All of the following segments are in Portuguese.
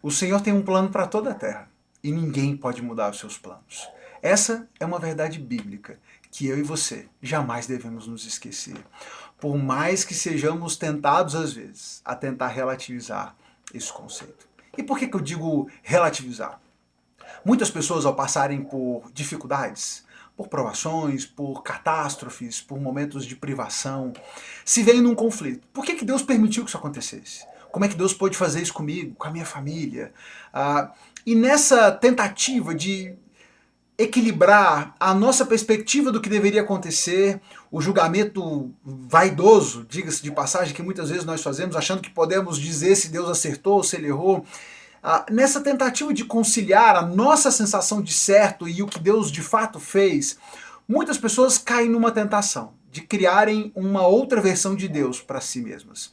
O Senhor tem um plano para toda a terra e ninguém pode mudar os seus planos. Essa é uma verdade bíblica que eu e você jamais devemos nos esquecer. Por mais que sejamos tentados às vezes a tentar relativizar esse conceito. E por que eu digo relativizar? Muitas pessoas, ao passarem por dificuldades, por provações, por catástrofes, por momentos de privação, se veem num conflito. Por que Deus permitiu que isso acontecesse? Como é que Deus pôde fazer isso comigo, com a minha família? E nessa tentativa de equilibrar a nossa perspectiva do que deveria acontecer, o julgamento vaidoso, diga-se de passagem, que muitas vezes nós fazemos, achando que podemos dizer se Deus acertou ou se ele errou, nessa tentativa de conciliar a nossa sensação de certo e o que Deus de fato fez, muitas pessoas caem numa tentação de criarem uma outra versão de Deus para si mesmas.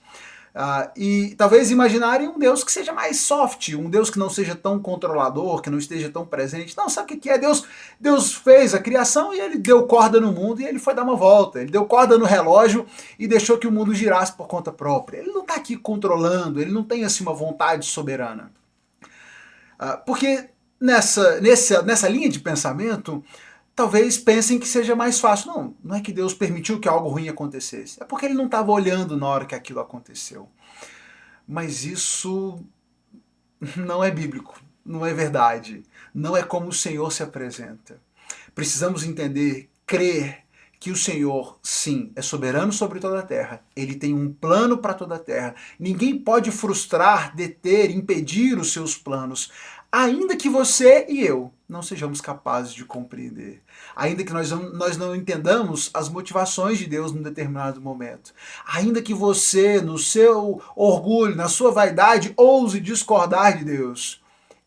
E talvez imaginarem um Deus que seja mais soft, um Deus que não seja tão controlador, que não esteja tão presente. Não, sabe o que é? Deus fez a criação e ele deu corda no mundo e ele foi dar uma volta. Ele deu corda no relógio e deixou que o mundo girasse por conta própria. Ele não está aqui controlando, ele não tem assim uma vontade soberana. Porque nessa linha de pensamento, talvez pensem que seja mais fácil. Não é que Deus permitiu que algo ruim acontecesse. É porque ele não estava olhando na hora que aquilo aconteceu. Mas isso não é bíblico, não é verdade. Não é como o Senhor se apresenta. Precisamos entender, crer que o Senhor, sim, é soberano sobre toda a terra. Ele tem um plano para toda a terra. Ninguém pode frustrar, deter, impedir os seus planos, ainda que você e eu não sejamos capazes de compreender. Ainda que nós não entendamos as motivações de Deus num determinado momento. Ainda que você, no seu orgulho, na sua vaidade, ouse discordar de Deus.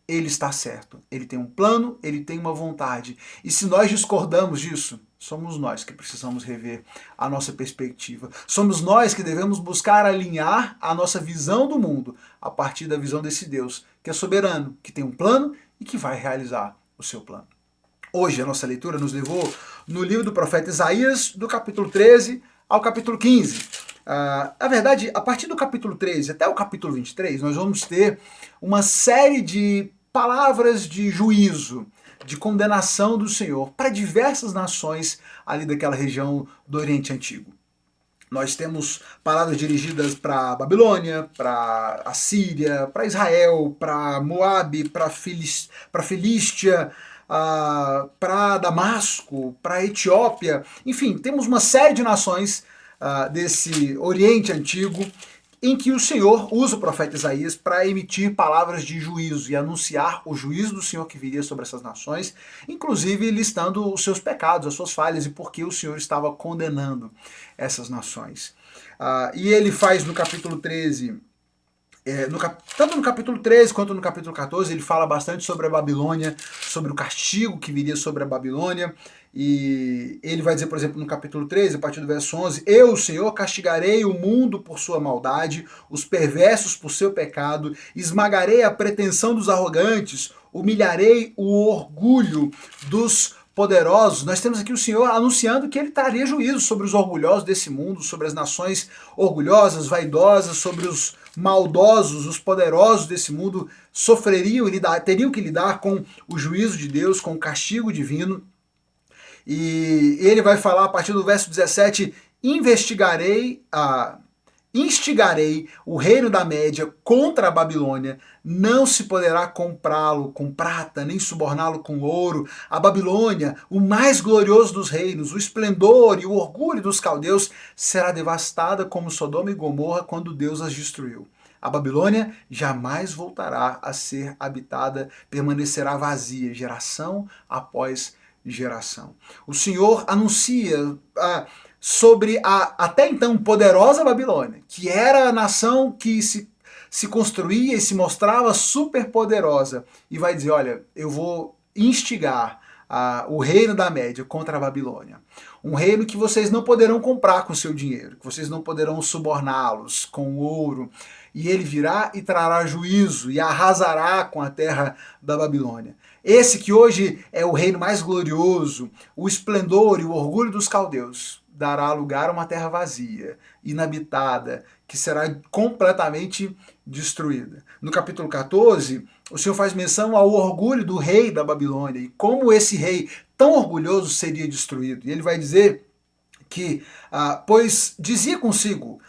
Ele está certo. Ele tem um plano, ele tem uma vontade. E se nós discordamos disso, somos nós que precisamos rever a nossa perspectiva. Somos nós que devemos buscar alinhar a nossa visão do mundo a partir da visão desse Deus, que é soberano, que tem um plano e que vai realizar o seu plano. Hoje a nossa leitura nos levou no livro do profeta Isaías, do capítulo 13 ao capítulo 15. Na verdade, a partir do capítulo 13 até o capítulo 23, nós vamos ter uma série de palavras de juízo, de condenação do Senhor para diversas nações ali daquela região do Oriente Antigo. Nós temos palavras dirigidas para Babilônia, para Assíria, para Israel, para Moabe, para Filístia, para Damasco, para Etiópia. Enfim, temos uma série de nações desse Oriente Antigo em que o Senhor usa o profeta Isaías para emitir palavras de juízo e anunciar o juízo do Senhor que viria sobre essas nações, inclusive listando os seus pecados, as suas falhas e por que o Senhor estava condenando essas nações. E ele faz no capítulo 13, tanto no capítulo 13 quanto no capítulo 14, ele fala bastante sobre a Babilônia, sobre o castigo que viria sobre a Babilônia. E ele vai dizer, por exemplo, no capítulo 13, a partir do verso 11, eu, o Senhor, castigarei o mundo por sua maldade, os perversos por seu pecado, esmagarei a pretensão dos arrogantes, humilharei o orgulho dos poderosos. Nós temos aqui o Senhor anunciando que ele traria juízo sobre os orgulhosos desse mundo, sobre as nações orgulhosas, vaidosas, sobre os maldosos, os poderosos desse mundo teriam que lidar com o juízo de Deus, com o castigo divino. E ele vai falar a partir do verso 17, instigarei o reino da Média contra a Babilônia, não se poderá comprá-lo com prata, nem suborná-lo com ouro. A Babilônia, o mais glorioso dos reinos, o esplendor e o orgulho dos caldeus, será devastada como Sodoma e Gomorra quando Deus as destruiu. A Babilônia jamais voltará a ser habitada, permanecerá vazia, geração após geração. O Senhor anuncia sobre a até então poderosa Babilônia, que era a nação que se construía e se mostrava super poderosa, e vai dizer, olha, eu vou instigar o reino da Média contra a Babilônia. Um reino que vocês não poderão comprar com seu dinheiro, que vocês não poderão suborná-los com ouro, e ele virá e trará juízo e arrasará com a terra da Babilônia. Esse que hoje é o reino mais glorioso, o esplendor e o orgulho dos caldeus, dará lugar a uma terra vazia, inabitada, que será completamente destruída. No capítulo 14, o Senhor faz menção ao orgulho do rei da Babilônia e como esse rei tão orgulhoso seria destruído. E ele vai dizer que, pois dizia consigo,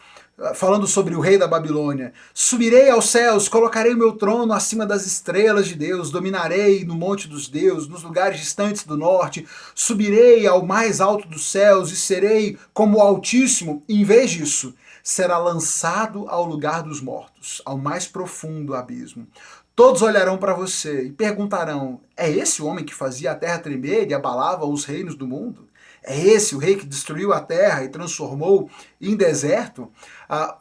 falando sobre o rei da Babilônia: subirei aos céus, colocarei o meu trono acima das estrelas de Deus, dominarei no monte dos deuses, nos lugares distantes do norte, subirei ao mais alto dos céus e serei como o Altíssimo. Em vez disso, será lançado ao lugar dos mortos, ao mais profundo abismo. Todos olharão para você e perguntarão: é esse o homem que fazia a terra tremer e abalava os reinos do mundo? É esse o rei que destruiu a terra e transformou em deserto?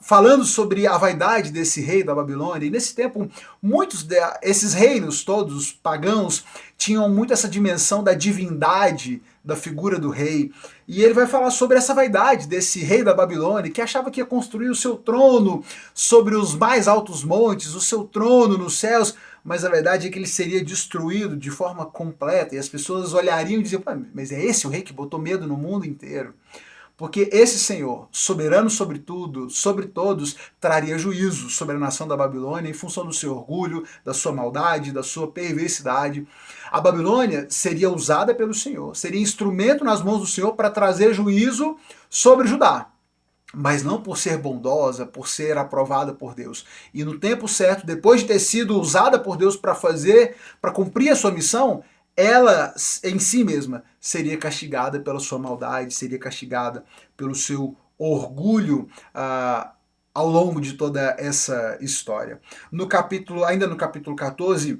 Falando sobre a vaidade desse rei da Babilônia, e nesse tempo, muitos desses reinos todos pagãos tinham muito essa dimensão da divindade da figura do rei. E ele vai falar sobre essa vaidade desse rei da Babilônia, que achava que ia construir o seu trono sobre os mais altos montes, o seu trono nos céus, mas a verdade é que ele seria destruído de forma completa, e as pessoas olhariam e diziam: mas é esse o rei que botou medo no mundo inteiro? Porque esse Senhor, soberano sobre tudo, sobre todos, traria juízo sobre a nação da Babilônia em função do seu orgulho, da sua maldade, da sua perversidade. A Babilônia seria usada pelo Senhor, seria instrumento nas mãos do Senhor para trazer juízo sobre Judá, mas não por ser bondosa, por ser aprovada por Deus. E no tempo certo, depois de ter sido usada por Deus para cumprir a sua missão, ela em si mesma seria castigada pela sua maldade, seria castigada pelo seu orgulho ao longo de toda essa história. Ainda no capítulo 14,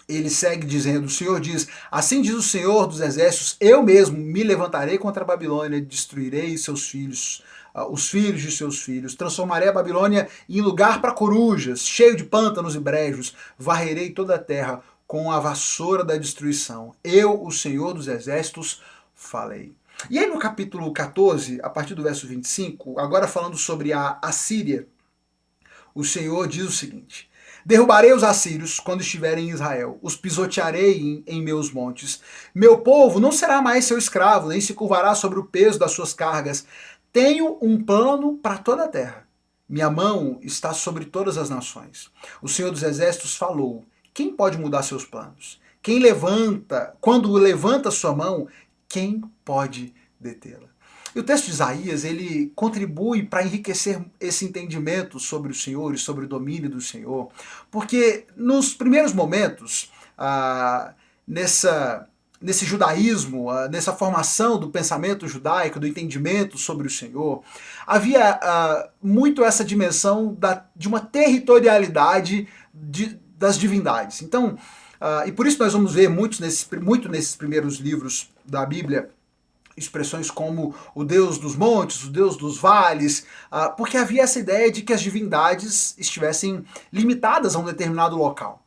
ele segue dizendo, o Senhor diz: assim diz o Senhor dos exércitos, eu mesmo me levantarei contra a Babilônia, destruirei seus filhos, os filhos de seus filhos, transformarei a Babilônia em lugar para corujas, cheio de pântanos e brejos, varrerei toda a terra com a vassoura da destruição. Eu, o Senhor dos exércitos, falei. E aí no capítulo 14, a partir do verso 25, agora falando sobre a Assíria, o Senhor diz o seguinte: derrubarei os assírios quando estiverem em Israel, os pisotearei em meus montes. Meu povo não será mais seu escravo, nem se curvará sobre o peso das suas cargas. Tenho um plano para toda a terra. Minha mão está sobre todas as nações. O Senhor dos exércitos falou. Quem pode mudar seus planos? Quando levanta sua mão, quem pode detê-la? E o texto de Isaías, ele contribui para enriquecer esse entendimento sobre o Senhor e sobre o domínio do Senhor, porque nos primeiros momentos, nesse judaísmo, nessa formação do pensamento judaico, do entendimento sobre o Senhor, havia muito essa dimensão de uma territorialidade das divindades. Então, e por isso nós vamos ver muito nesses primeiros livros da Bíblia expressões como o Deus dos montes, o Deus dos vales, porque havia essa ideia de que as divindades estivessem limitadas a um determinado local.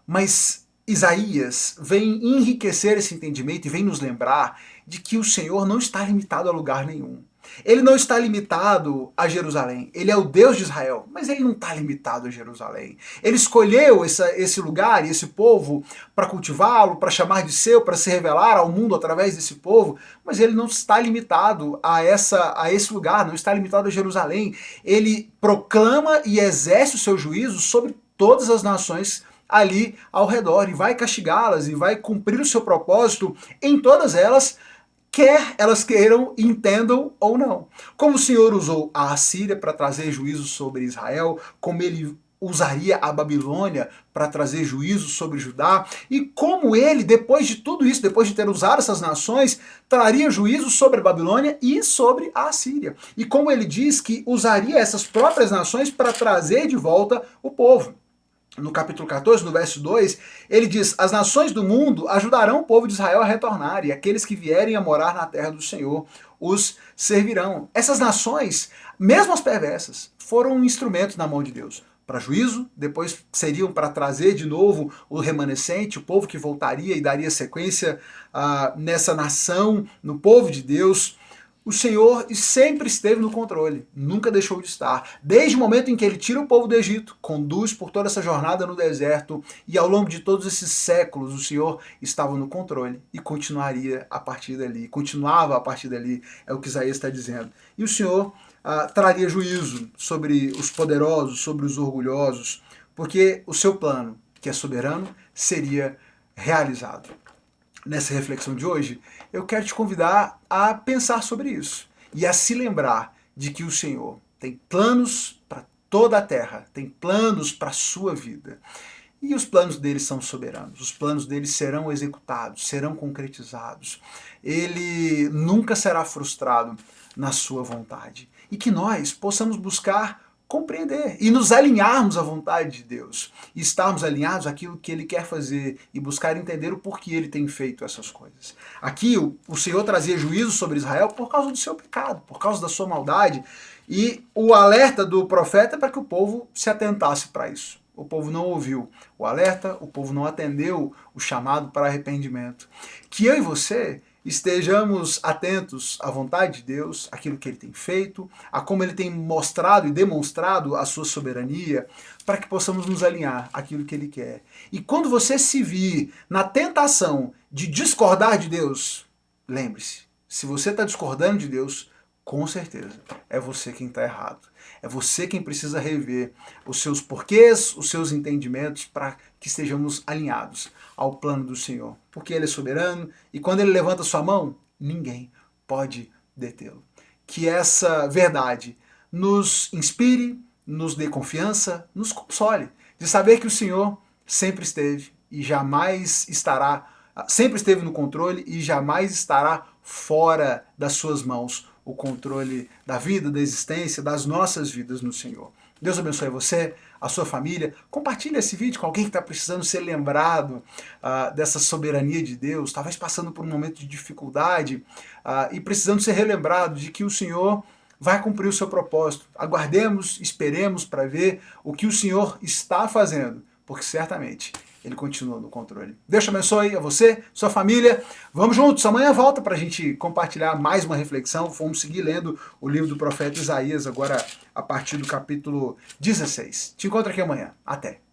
Mas Isaías vem enriquecer esse entendimento e vem nos lembrar de que o Senhor não está limitado a lugar nenhum. Ele não está limitado a Jerusalém. Ele é o Deus de Israel, mas ele não está limitado a Jerusalém. Ele escolheu esse lugar e esse povo para cultivá-lo, para chamar de seu, para se revelar ao mundo através desse povo, mas ele não está limitado a esse lugar, não está limitado a Jerusalém. Ele proclama e exerce o seu juízo sobre todas as nações ali ao redor e vai castigá-las e vai cumprir o seu propósito em todas elas, quer elas queiram, entendam ou não. Como o Senhor usou a Assíria para trazer juízo sobre Israel, como ele usaria a Babilônia para trazer juízo sobre Judá, e como ele, depois de tudo isso, depois de ter usado essas nações, traria juízo sobre a Babilônia e sobre a Assíria. E como ele diz que usaria essas próprias nações para trazer de volta o povo. No capítulo 14, no verso 2, ele diz: as nações do mundo ajudarão o povo de Israel a retornar, e aqueles que vierem a morar na terra do Senhor os servirão. Essas nações, mesmo as perversas, foram instrumentos na mão de Deus para juízo, depois seriam para trazer de novo o remanescente, o povo que voltaria e daria sequência nessa nação, no povo de Deus. O Senhor sempre esteve no controle, nunca deixou de estar. Desde o momento em que ele tira o povo do Egito, conduz por toda essa jornada no deserto, e ao longo de todos esses séculos o Senhor estava no controle e continuava a partir dali, é o que Isaías está dizendo. E o Senhor traria juízo sobre os poderosos, sobre os orgulhosos, porque o seu plano, que é soberano, seria realizado. Nessa reflexão de hoje, eu quero te convidar a pensar sobre isso e a se lembrar de que o Senhor tem planos para toda a terra, tem planos para a sua vida. E os planos dele são soberanos, os planos dele serão executados, serão concretizados. Ele nunca será frustrado na sua vontade. E que nós possamos buscar compreender e nos alinharmos à vontade de Deus, e estarmos alinhados àquilo que Ele quer fazer e buscar entender o porquê Ele tem feito essas coisas. Aqui o Senhor trazia juízo sobre Israel por causa do seu pecado, por causa da sua maldade, e o alerta do profeta é para que o povo se atentasse para isso. O povo não ouviu o alerta, o povo não atendeu o chamado para arrependimento. Que eu e você estejamos atentos à vontade de Deus, àquilo que Ele tem feito, a como Ele tem mostrado e demonstrado a sua soberania, para que possamos nos alinhar àquilo que Ele quer. E quando você se vir na tentação de discordar de Deus, lembre-se, se você está discordando de Deus, com certeza é você quem está errado. É você quem precisa rever os seus porquês, os seus entendimentos, para que estejamos alinhados ao plano do Senhor. Porque Ele é soberano e quando Ele levanta sua mão, ninguém pode detê-lo. Que essa verdade nos inspire, nos dê confiança, nos console, de saber que o Senhor sempre esteve e jamais estará, sempre esteve no controle e jamais estará fora das suas mãos o controle da vida, da existência, das nossas vidas no Senhor. Deus abençoe você, a sua família. Compartilhe esse vídeo com alguém que está precisando ser lembrado dessa soberania de Deus, talvez passando por um momento de dificuldade e precisando ser relembrado de que o Senhor vai cumprir o seu propósito. Aguardemos, esperemos para ver o que o Senhor está fazendo, porque certamente Ele continua no controle. Deus te abençoe a você, sua família. Vamos juntos. Amanhã volta para a gente compartilhar mais uma reflexão. Vamos seguir lendo o livro do profeta Isaías, agora a partir do capítulo 16. Te encontro aqui amanhã. Até.